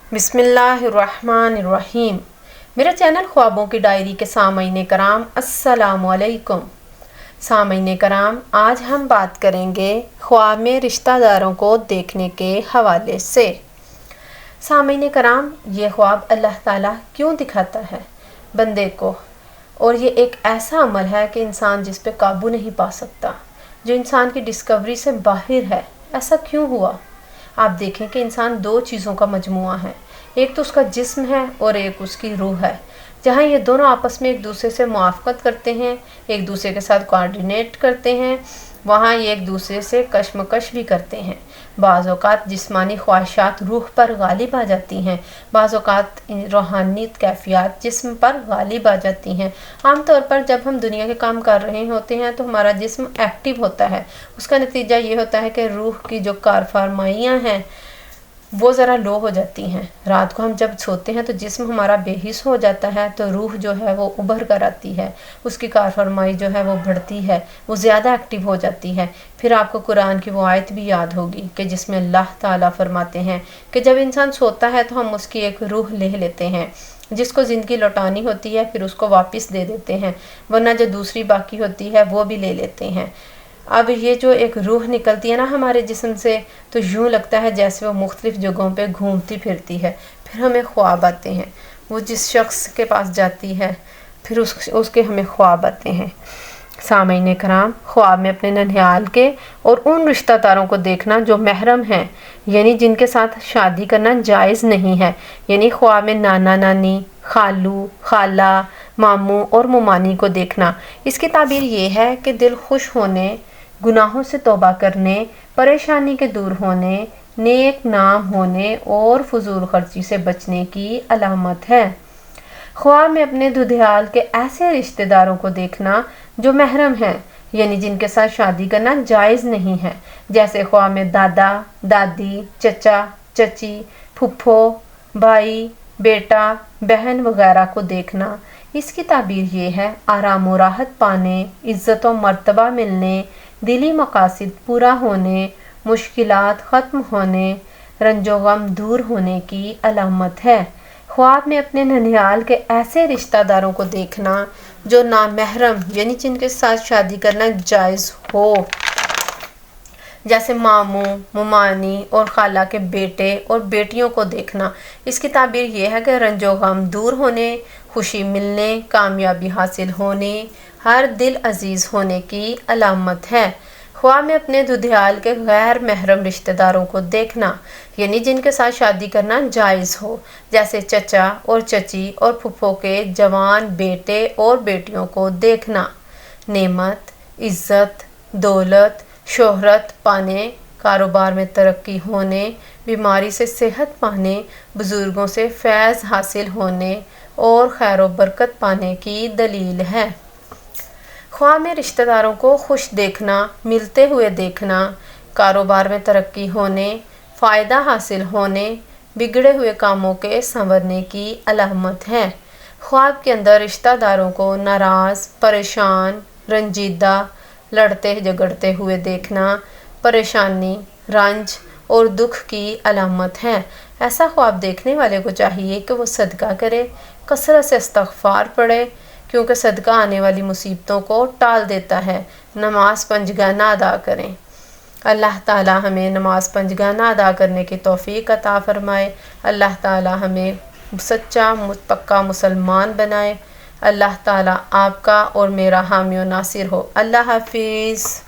बिस्मिल्लाहिर्रहमानिर्रहीम। मेरा चैनल ख्वाबों की डायरी के सामईन कराम, अस्सलामु अलैकुम। सामईन कराम, आज हम बात करेंगे ख्वाब में रिश्तेदारों को देखने के हवाले से। सामईन कराम, ये ख्वाब अल्लाह ताला क्यों दिखाता है बंदे को, और ये एक ऐसा अमल है कि इंसान जिस पे काबू नहीं पा सकता, जो इंसान की डिस्कवरी से बाहर है। ऐसा क्यों हुआ? आप देखें कि इंसान दो चीज़ों का मजमुआ है, एक तो उसका जिस्म है और एक उसकी रूह है। जहाँ ये दोनों आपस में एक दूसरे से मुआफ़क़त करते हैं, एक दूसरे के साथ कोऑर्डिनेट करते हैं, वहाँ ये एक दूसरे से कशमकश भी करते हैं। बाज़ औक़ात जिस्मानी ख्वाहिशात रूह पर गालिब आ जाती हैं, बाज़ औक़ात रूहानी कैफ़ियत जिस्म पर गालिब आ जाती हैं। आम तौर पर जब हम दुनिया के काम कर रहे होते हैं तो हमारा जिस्म एक्टिव होता है। उसका नतीजा ये होता है कि रूह की जो कारफरमाइयाँ हैं वो ज़रा लो हो जाती हैं। रात को हम जब सोते हैं तो जिस्म हमारा बेहिस हो जाता है, तो रूह जो है वो उभर कर आती है, उसकी कारफरमाई जो है वो बढ़ती है, वो ज़्यादा एक्टिव हो जाती है। फिर आपको कुरान की वो आयत भी याद होगी कि जिसमें अल्लाह ताला फरमाते हैं कि जब इंसान सोता है तो हम उसकी एक रूह ले लेते हैं, जिसको ज़िंदगी लौटानी होती है फिर उसको वापस दे देते हैं, वरना जो दूसरी बाकी होती है वो भी ले लेते हैं। अब ये जो एक रूह निकलती है ना हमारे जिस्म से, तो यूँ लगता है जैसे वो मुख्तलिफ़ जगहों पे घूमती फिरती है। फिर हमें ख्वाब आते हैं, वो जिस शख्स के पास जाती है फिर उसके हमें ख्वाब आते हैं। सामईन कराम, ख्वाब में अपने ननिहाल के और उन रिश्तेदारों को देखना जो महरम हैं, यानी जिनके साथ शादी करना जायज़ नहीं है। यानी ख्वाब में नाना नानी, खालू, खाला, मामू और मुमानी को देखना। इसकी ताबीर ये है कि दिल खुश होने, गुनाहों से तौबा करने, परेशानी के दूर होने, नेक नाम होने और फजूल खर्ची से बचने की अलामत है। ख्वाब में अपने दुधियाल के ऐसे रिश्तेदारों को देखना जो महरम हैं, यानी जिनके साथ शादी करना जायज़ नहीं है। जैसे ख्वाब में दादा, दादी, चचा, चची, फुफ्फो, भाई, बेटा, बहन वगैरह को देखना। इसकी ताबीर ये है आराम और राहत पाने, इज़्ज़त और मर्तबा मिलने, दिली मकासिद पूरा होने, मुश्किलात ख़त्म होने, रंजो गम दूर होने की अलामत है। ख्वाब में अपने ननिहाल के ऐसे रिश्तेदारों को देखना जो नामहरम, यानी जिनके साथ शादी करना जायज़ हो, जैसे मामू, मुमानी और खाला के बेटे और बेटियों को देखना। इसकी ताबीर ये है कि रंजो गम दूर होने, खुशी मिलने, कामयाबी हासिल होने, हर दिल अजीज़ होने की अलामत है। ख्वाब में अपने दुधियाल के गैर महरम रिश्तेदारों को देखना, यानी जिनके साथ शादी करना जायज़ हो, जैसे चचा और चची और फुफ्फो के जवान बेटे और बेटियों को देखना। नेमत, इज़्ज़त, दौलत, शोहरत पाने, कारोबार में तरक्की होने, बीमारी से सेहत पाने, बुज़ुर्गों से फैज़ हासिल होने और खैर व बरकत पाने की दलील है। ख्वाब में रिश्तेदारों को खुश देखना, मिलते हुए देखना, कारोबार में तरक्की होने, फ़ायदा हासिल होने, बिगड़े हुए कामों के संवरने की अलामत है। ख्वाब के अंदर रिश्तेदारों को नाराज़, परेशान, रंजीदा, लड़ते झगड़ते हुए देखना परेशानी, रंज और दुख की अलामत है। ऐसा ख्वाब देखने वाले को चाहिए कि वो सदका करे, कसरत से इस्तग़फ़ार पढ़े, क्योंकि सदका आने वाली मुसीबतों को टाल देता है। नमाज पंजगाना अदा करें। अल्लाह ताला हमें नमाज पंजगाना अदा करने की तौफ़ीक अता फ़रमाए। अल्लाह ताला हमें सच्चा पक्का मुसलमान बनाए। अल्लाह ताला आपका और मेरा हामी और नासिर हो। अल्लाह हाफिज़।